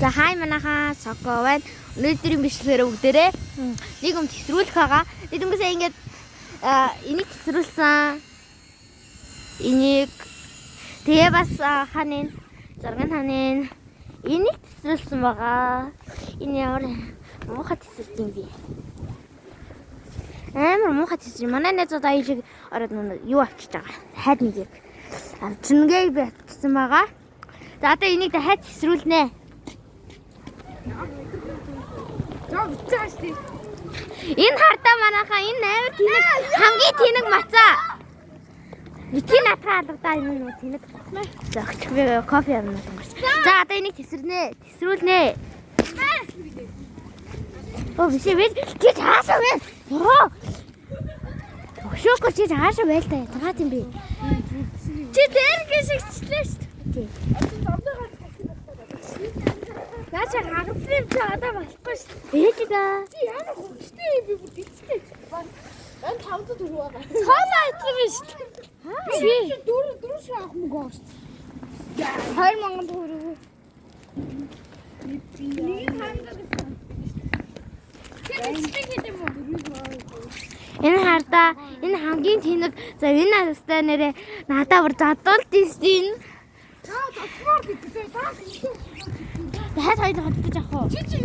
За хай манайхаа Соко байна. Өнөөдрийн бичлэгээр бүгдээрээ нэг юм тесрүүлэх байгаа. Бид өнгөсөө ингэж энийг тесрүүлсэн. Энийг тэгээ бас ханын зарган ханын энийг тесрүүлсэн байгаа. Энэ ямар муухай тесрэлт юм бэ? Амар муухай тесрэл. Манай найзууд аяжиг ороод юу авчиж байгаа. Хайд нэгийг. Чингээ би авчихсан байгаа. За одоо энийг дахиад тесрүүлнэ. Энэ хардаа манайхаа энэ амар тэнэг хамгийн тэнэг мацаа. Вики натгаа алгадаа энэ тэнэг. Зогч би кофе авна гэж. За одоо энийг тесрүүлнэ. Оо биш чи хаашаа вэ? Оо. Өшөөг чи хаашаа байл та яагаад юм бэ? Чи дээр гисэгчлээ шүү дээ. Яачаа хагацлын чи одоо болохгүй шүү. Ээжигээ. Чи яагаад хүчтэй юм би бүр ичтэй. Ан 500 төгрөг байгаа. Цаалаа ицсэн биш шүү. Чи дөрөв шиг авах мөнгө байгаа шүү. 2000 төгрөг. Энэ хардаа энэ хамгийн тэнэг за энэ хастаа нэрээ надаа бүр задуулт ийсэн. За цацмаар гэдэг. Дахиад хоёр хатчих яах вэ? Чи